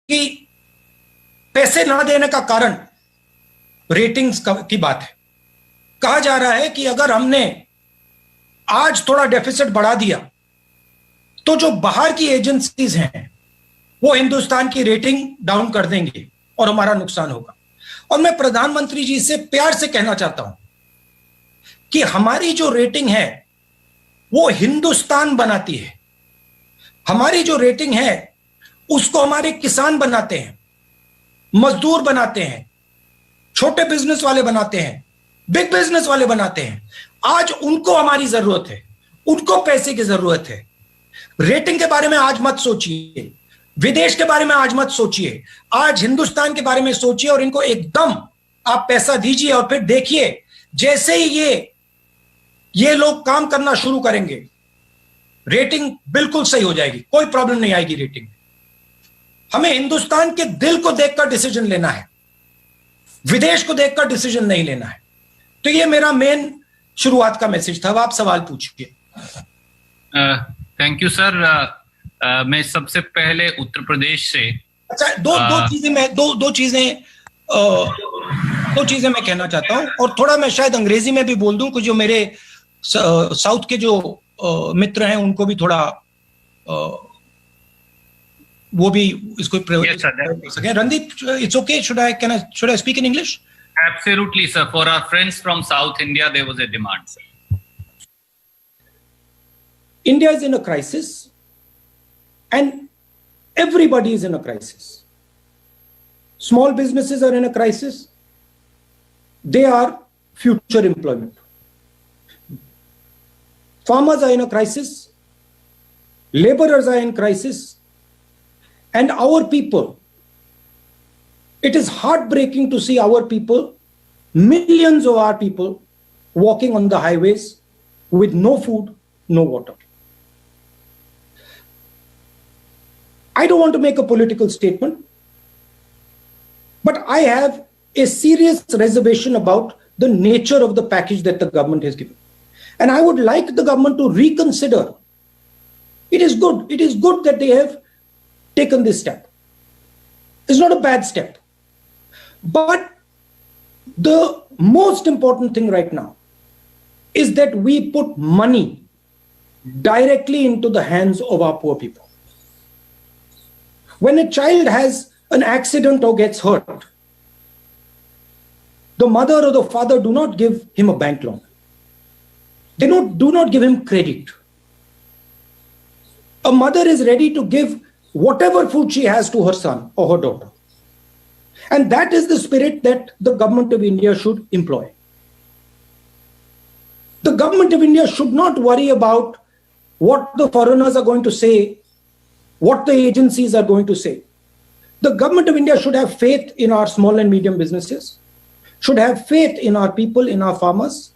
कि पैसे ना देने का कारण रेटिंग्स की बात है। कहा जा रहा है कि अगर हमने आज थोड़ा डेफिसिट बढ़ा दिया तो जो बाहर की एजेंसीज हैं वो हिंदुस्तान की रेटिंग डाउन कर देंगे और हमारा नुकसान होगा। और मैं प्रधानमंत्री जी से प्यार से कहना चाहता हूं कि हमारी जो रेटिंग है वो हिंदुस्तान बनाती है। हमारी जो रेटिंग है उसको हमारे किसान बनाते हैं, मजदूर बनाते हैं, छोटे बिजनेस वाले बनाते हैं, बिग बिजनेस वाले बनाते हैं। आज उनको हमारी जरूरत है, उनको पैसे की जरूरत है। रेटिंग के बारे में आज मत सोचिए, विदेश के बारे में आज मत सोचिए, आज हिंदुस्तान के बारे में सोचिए और इनको एकदम आप पैसा दीजिए और फिर देखिए जैसे ही ये लोग काम करना शुरू करेंगे रेटिंग बिल्कुल सही हो जाएगी, कोई प्रॉब्लम नहीं आएगी रेटिंग। हमें हिंदुस्तान के दिल को देखकर डिसीजन लेना है, विदेश को देखकर डिसीजन नहीं लेना है। तो ये मेरा मेन शुरुआत का मैसेज था। अब आप सवाल पूछिए। Thank you sir. मैं सबसे पहले उत्तर प्रदेश से दो चीजें मैं कहना चाहता हूं और थोड़ा मैं शायद अंग्रेजी में भी बोल दूं, कुछ जो मेरे साउथ के जो मित्र हैं उनको भी थोड़ा वो भी इसको प्रयोग कर सकें। Randeep, it's okay, should I speak in English? Absolutely, sir. For our friends from South India, there was a demand, sir. India is in a crisis and everybody is in a crisis. Small businesses are in a crisis. They are future employment. Farmers are in a crisis. Laborers are in crisis. And our people, it is heartbreaking to see our people, millions of our people, walking on the highways with no food, no water. I don't want to make a political statement, but I have a serious reservation about the nature of the package that the government has given. And I would like the government to reconsider. It is good that they have taken this step. It's not a bad step. But the most important thing right now is that we put money directly into the hands of our poor people. When a child has an accident or gets hurt, the mother or the father do not give him a bank loan. They do not give him credit. A mother is ready to give whatever food she has to her son or her daughter. And that is the spirit that the government of India should employ. The government of India should not worry about what the foreigners are going to say, what the agencies are going to say. The government of India should have faith in our small and medium businesses, should have faith in our people, in our farmers,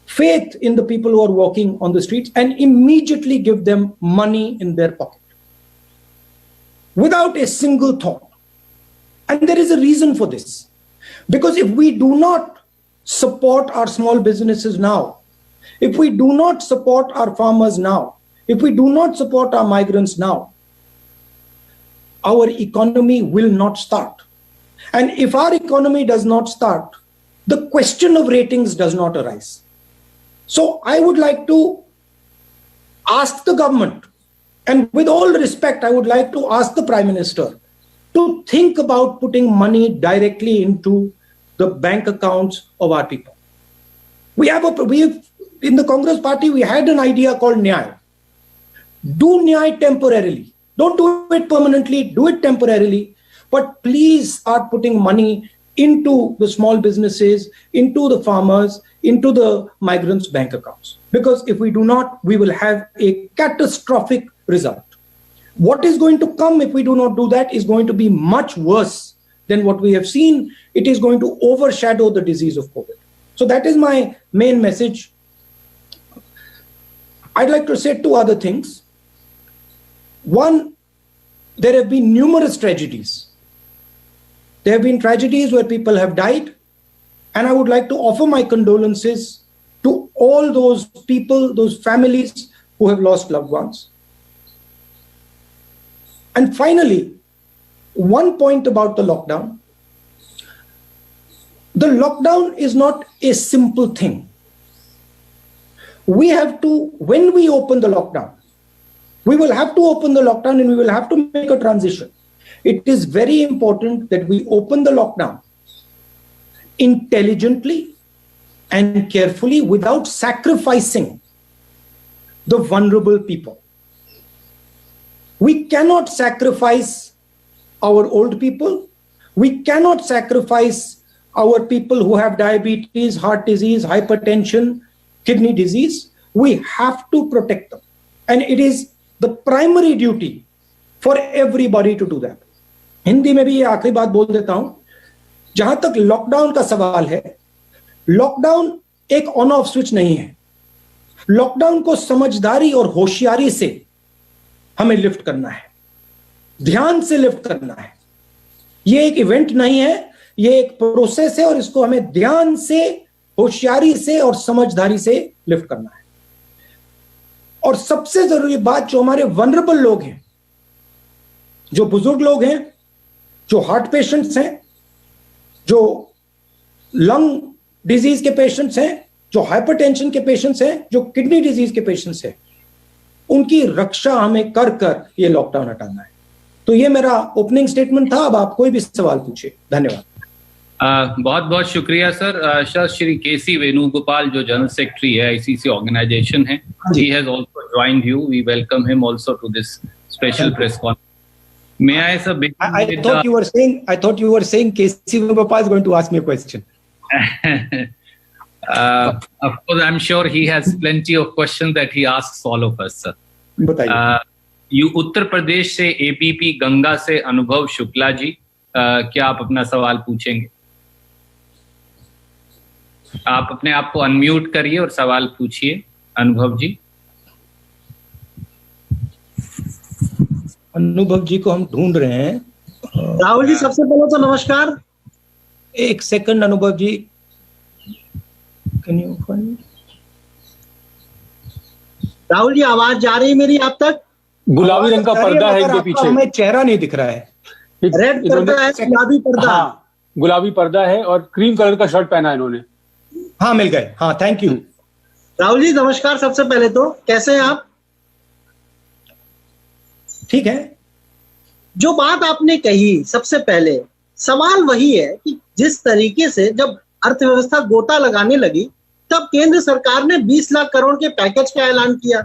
faith in the people who are walking on the streets, and immediately give them money in their pocket without a single thought. And there is a reason for this. Because if we do not support our small businesses now, if we do not support our farmers now, if we do not support our migrants now, our economy will not start. And if our economy does not start, the question of ratings does not arise. So I would like to ask the government, and with all respect, I would like to ask the Prime Minister to think about putting money directly into the bank accounts of our people. In the Congress party, we had an idea called Nyay. Do Nyay temporarily. Don't do it permanently, do it temporarily. But please start putting money into the small businesses, into the farmers, into the migrants' bank accounts. Because if we do not, we will have a catastrophic result. What is going to come if we do not do that is going to be much worse than what we have seen. It is going to overshadow the disease of COVID. So that is my main message. I'd like to say two other things. One, there have been numerous tragedies. There have been tragedies where people have died, and I would like to offer my condolences to all those people, those families who have lost loved ones. And finally, one point about the lockdown. The lockdown is not a simple thing. We have to, when we open the lockdown, we will have to open the lockdown and we will have to make a transition. It is very important that we open the lockdown intelligently and carefully without sacrificing the vulnerable people. We cannot sacrifice our old people. We cannot sacrifice our people who have diabetes, heart disease, hypertension, kidney disease. We have to protect them. And it is the primary duty for everybody to do that. Hindi में भी ये आखिरी बात बोल देता हूं, जहां तक लॉकडाउन का सवाल है, लॉकडाउन एक ऑन ऑफ स्विच नहीं है. लॉकडाउन को समझदारी और होशियारी से हमें लिफ्ट करना है, ध्यान से लिफ्ट करना है. ये एक इवेंट नहीं है, ये एक प्रोसेस है और इसको हमें ध्यान से, होशियारी से और समझदारी से लिफ्ट करना है. और सबसे जरूरी बात, जो हमारे वनरेबल लोग हैं, जो बुजुर्ग लोग हैं, जो हार्ट पेशेंट्स हैं, जो लंग डिजीज के पेशेंट्स हैं, जो हाइपरटेंशन के पेशेंट्स हैं, जो किडनी डिजीज के पेशेंट्स हैं, उनकी रक्षा हमें कर कर ये लॉकडाउन हटाना है. तो ये मेरा ओपनिंग स्टेटमेंट था. अब आप कोई भी सवाल पूछिए. धन्यवाद. बहुत बहुत शुक्रिया सर. सर, श्री केसी वेणुगोपाल जो जनरल सेक्रेटरी है आईसीसी ऑर्गेनाइजेशन है, he has also joined you. We welcome him also to this special press conference. May I, sir, begin with I thought you were saying K.C. Venugopal is going to ask me a question. Of course, I'm sure he has plenty of questions that he asks all of us, sir. बताइए. उत्तर प्रदेश से APP Ganga से अनुभव शुक्ला जी, क्या आप अपना सवाल पूछेंगे? आप अपने आप को अनम्यूट करिए और सवाल पूछिए. अनुभव जी. अनुभव जी को हम ढूंढ रहे हैं. राहुल जी, सबसे पहले तो नमस्कार. एक सेकंड अनुभव जी, can you find? Rahul ji, आवाज जा रही है मेरी आप तक? गुलाबी रंग का पर्दा है इनके पीछे. हमें चेहरा नहीं दिख रहा है. रेड पर्दा है, गुलाबी पर्दा. हाँ, गुलाबी पर्दा है और क्रीम कलर का शर्ट पहना है इन्होंने. हाँ, मिल गए. हाँ, थैंक यू. राहुल जी नमस्कार. सबसे पहले तो कैसे हैं आप? ठीक है. जो बात आपने कही, सबसे पहले सवाल वही है कि जिस तरीके से जब अर्थव्यवस्था गोता लगाने लगी, तब केंद्र सरकार ने 20 लाख करोड़ के पैकेज का ऐलान किया.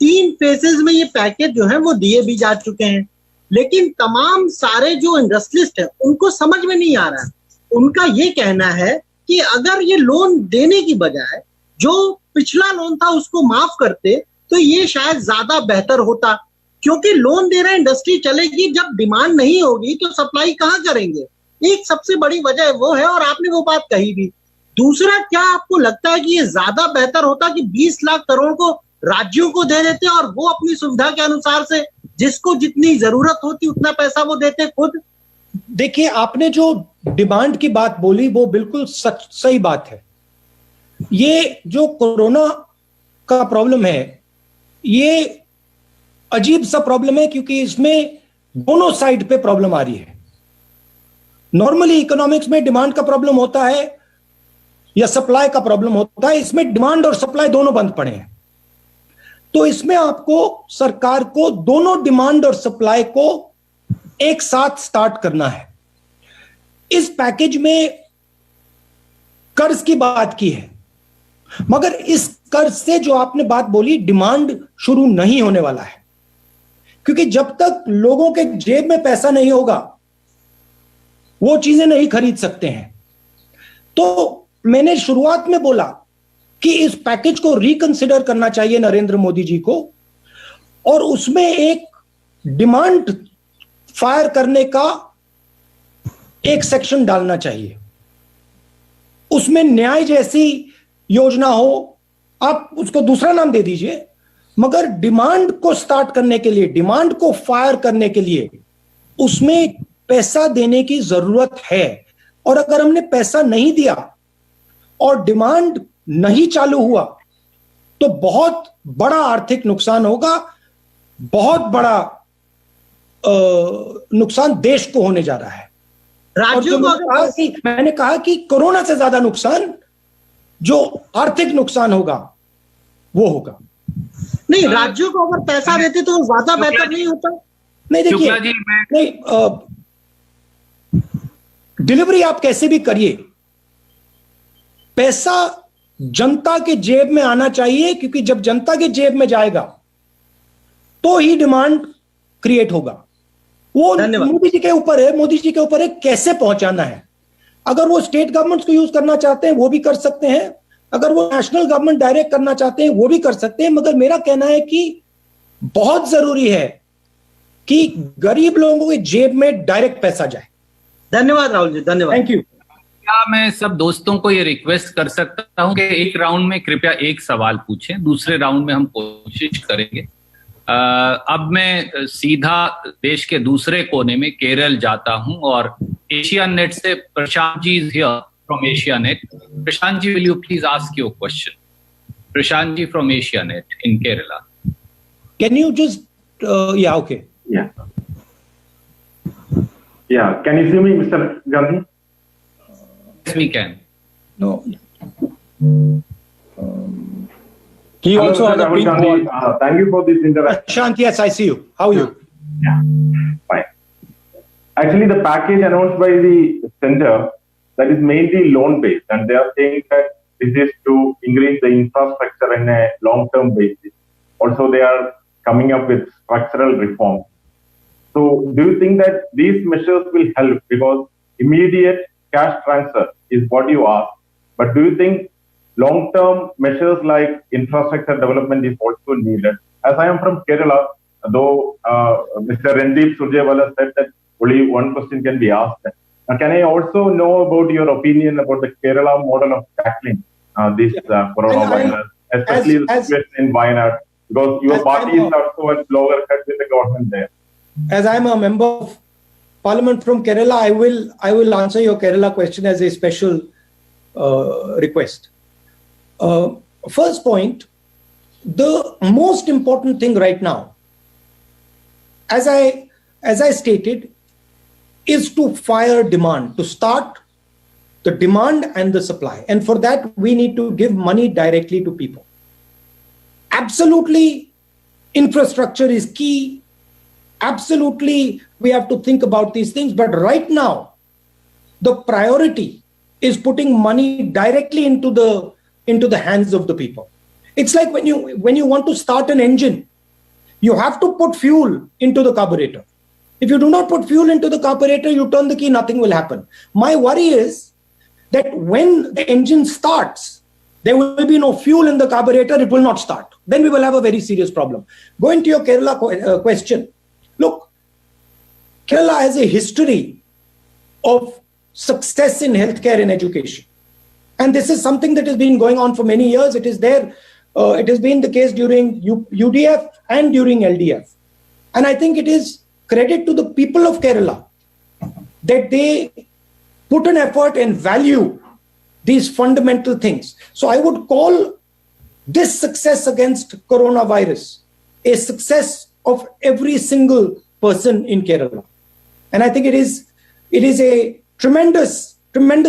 3 फेजेस में ये पैकेज जो है वो दिए भी जा चुके हैं, लेकिन तमाम सारे जो इंडस्ट्रियलिस्ट हैं उनको समझ में नहीं आ रहा है. उनका ये कहना है कि अगर ये लोन देने की बजाय जो पिछला लोन था उसको माफ करते तो ये शायद ज्यादा बेहतर होता, क्योंकि लोन दे रहे इंडस्ट्री चलेगी, जब डिमांड नहीं होगी तो सप्लाई कहाँ करेंगे. एक सबसे बड़ी वजह वो है और आपने वो बात कही भी. दूसरा, क्या आपको लगता है कि ये ज्यादा बेहतर होता कि 20 लाख करोड़ को राज्यों को दे देते और वो अपनी सुविधा के अनुसार से जिसको जितनी जरूरत होती उतना पैसा वो देते खुद? देखिए, आपने जो डिमांड की बात बोली वो बिल्कुल सही बात है. ये जो कोरोना का प्रॉब्लम है, ये अजीब सा प्रॉब्लम है, क्योंकि इसमें दोनों साइड पे प्रॉब्लम आ रही है. नॉर्मली इकोनॉमिक्स में डिमांड का प्रॉब्लम होता है या सप्लाई का प्रॉब्लम होता है. इसमें डिमांड और सप्लाई दोनों बंद पड़े हैं. तो इसमें आपको, सरकार को दोनों डिमांड और सप्लाई को एक साथ स्टार्ट करना है. इस पैकेज में कर्ज की बात की है, मगर इस कर्ज से जो आपने बात बोली, डिमांड शुरू नहीं होने वाला है, क्योंकि जब तक लोगों के जेब में पैसा नहीं होगा वो चीजें नहीं खरीद सकते हैं. तो मैंने शुरुआत में बोला कि इस पैकेज को रिकंसिडर करना चाहिए नरेंद्र मोदी जी को, और उसमें एक डिमांड फायर करने का एक सेक्शन डालना चाहिए. उसमें न्याय जैसी योजना हो, आप उसको दूसरा नाम दे दीजिए, मगर डिमांड को स्टार्ट करने के लिए, डिमांड को फायर करने के लिए उसमें पैसा देने की जरूरत है. और अगर हमने पैसा नहीं दिया और डिमांड नहीं चालू हुआ तो बहुत बड़ा आर्थिक नुकसान होगा, बहुत बड़ा नुकसान देश को होने जा रहा है। राज्यों को मैंने कहा कि कोरोना से ज्यादा नुकसान जो आर्थिक नुकसान होगा वो होगा। नहीं, राज्यों को अगर पैसा देते तो ज्यादा बेहतर नहीं होता? नहीं, देखिए, नहीं, डिलीवरी आप कैसे भी करिए, पैसा जनता के जेब में आना चाहिए, क्योंकि जब जनता के जेब में जाएगा तो ही डिमांड क्रिएट होगा। वो मोदी जी के ऊपर है, मोदी जी के ऊपर है कैसे पहुंचाना है। अगर वो स्टेट गवर्नमेंट्स को यूज करना चाहते हैं वो भी कर सकते हैं, अगर वो नेशनल गवर्नमेंट डायरेक्ट करना चाहते हैं वो भी कर सकते हैं, मगर मेरा कहना है कि बहुत जरूरी है कि गरीब लोगों के जेब में डायरेक्ट पैसा जाए। धन्यवाद राहुल जी, धन्यवाद, थैंक यू। क्या मैं सब दोस्तों को ये रिक्वेस्ट कर सकता हूं कि एक राउंड में कृपया एक सवाल पूछें, दूसरे राउंड में हम कोशिश करेंगे। अब मैं सीधा देश के दूसरे कोने में केरल जाता हूं और एशिया नेट से Prashant ji is here from Asianet. Prashant ji, will you please ask your question? Prashant ji from Asianet in Kerala. Can you just yeah, okay. Yeah, can you see me, Mr. Gandhi? Yes, we can. No. He also has a pink ball. Thank you for this interaction. Prashant, yes, I see you. How are you? Yeah, fine. Actually, the package announced by the center, that is mainly loan-based, and they are saying that this is to increase the infrastructure in a long-term basis. Also, they are coming up with structural reforms. So, do you think that these measures will help? Because immediate cash transfer is what you ask. But do you think long-term measures like infrastructure development is also needed? As I am from Kerala, though Mr. Randeep Surjewala said that only one question can be asked. Can I also know about your opinion about the Kerala model of tackling this coronavirus, especially the situation in Wayanad? Because your party is also at lower cut with the government there. As I'm a member of Parliament from Kerala, I will answer your Kerala question as a special request. First point, the most important thing right now, as I stated, is to fire demand, to start the demand and the supply. And for that, we need to give money directly to people. Absolutely, infrastructure is key. Absolutely, we have to think about these things. But right now, the priority is putting money directly into the hands of the people. It's like when you want to start an engine, you have to put fuel into the carburetor. If you do not put fuel into the carburetor, you turn the key, nothing will happen. My worry is that when the engine starts, there will be no fuel in the carburetor, it will not start. Then we will have a very serious problem. Going to your Kerala question, look, Kerala has a history of success in healthcare and education. And this is something that has been going on for many years. It is there. It has been the case during UDF and during LDF. And I think it is credit to the people of Kerala that they put an effort and value these fundamental things. So I would call this success against coronavirus a success of every single person in Kerala. And I think it is a tremendous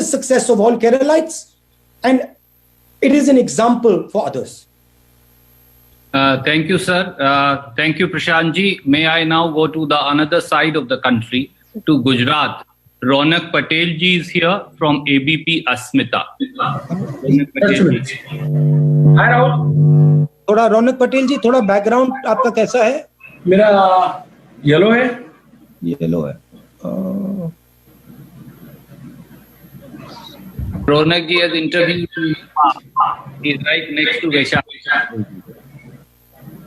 success of all Keralites, and it is an example for others. Thank you, sir. Thank you, Prashant ji. May I now go to the another side of the country, to Gujarat. Ronak Patel ji is here from ABP Asmita. Ronak Patel ji. Hi, Rahul. थोड़ा रौनक पटेल जी, थोड़ा background आपका कैसा है? मेरा yellow है। Yellow है। Ronak ji has interviewed. He is right next to Vaishak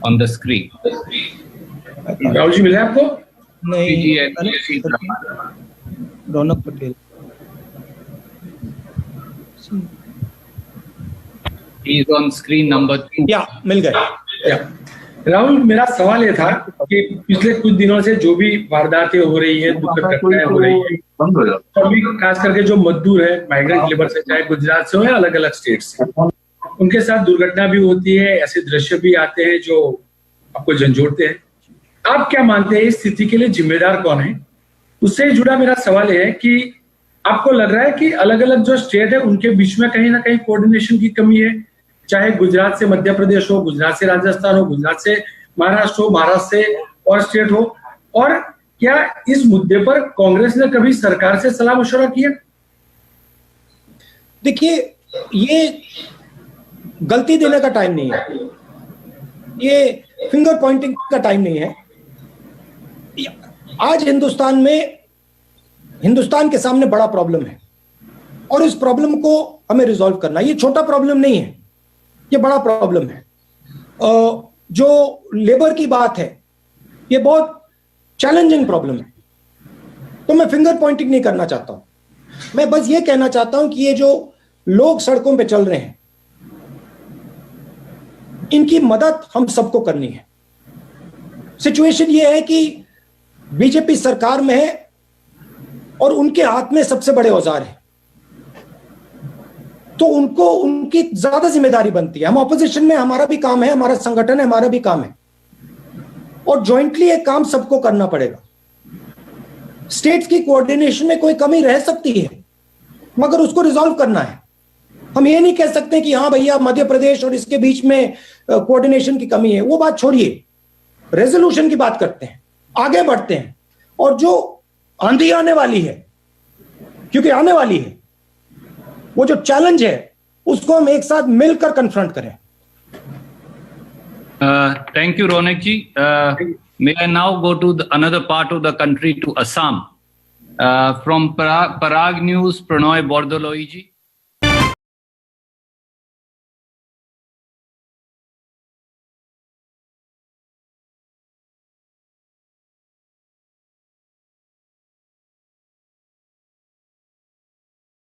on the screen. Rahul ji मिले आपको? नहीं, रौनक Patel. He is on screen number 2. या मिल गए। राहुल, मेरा सवाल ये था कि पिछले कुछ दिनों से जो भी वारदातें हो रही है, दुखद घटनाएं हो रही है, सभी खास करके जो मजदूर है, माइग्रेंट लेबर से, चाहे गुजरात से हो या अलग अलग स्टेट से, उनके साथ दुर्घटना भी होती है। ऐसे दृश्य भी आते हैं जो आपको झंझोड़ते हैं। आप क्या मानते हैं इस स्थिति के लिए जिम्मेदार कौन है? उससे जुड़ा मेरा सवाल है कि आपको लग रहा है कि अलग अलग जो स्टेट है उनके बीच में कहीं ना कहीं कोऑर्डिनेशन की कमी है, चाहे गुजरात से मध्य प्रदेश हो, गुजरात से राजस्थान हो, गुजरात से महाराष्ट्र हो, महाराष्ट्र से और स्टेट हो, और क्या इस मुद्दे पर कांग्रेस ने कभी सरकार से सलाह मशवरा किया? देखिए, ये गलती देने का टाइम नहीं है, ये फिंगर पॉइंटिंग का टाइम नहीं है। आज हिंदुस्तान के सामने बड़ा प्रॉब्लम है और इस प्रॉब्लम को हमें रिजॉल्व करना है। ये छोटा प्रॉब्लम नहीं है, ये बड़ा प्रॉब्लम है। जो लेबर की बात है, ये बहुत चैलेंजिंग प्रॉब्लम है। तो मैं फिंगर पॉइंटिंग नहीं करना चाहता हूं, मैं बस ये कहना चाहता हूं कि ये जो लोग सड़कों पे चल रहे हैं, इनकी मदद हम सबको करनी है। सिचुएशन ये है कि बीजेपी सरकार में है और उनके हाथ में सबसे बड़े औजार है, तो उनको उनकी ज्यादा जिम्मेदारी बनती है। हम ऑपोजिशन में, हमारा भी काम है, हमारा संगठन है, हमारा भी काम है, और जॉइंटली एक काम सबको करना पड़ेगा। स्टेट्स की कोऑर्डिनेशन में कोई कमी रह सकती है, मगर उसको रिजॉल्व करना है। हम ये नहीं कह सकते कि हाँ भैया मध्य प्रदेश और इसके बीच में कोऑर्डिनेशन की कमी है। वो बात छोड़िए, रेजोल्यूशन की बात करते हैं, आगे बढ़ते हैं, और जो आंधी आने वाली है, क्योंकि आने वाली है, वो जो चैलेंज है उसको हम एक साथ मिलकर कन्फ्रंट करें। Thank you, Ronak ji. May I now go to another part of the country, to Assam. From Parag News, Pranoy Bordoloi ji.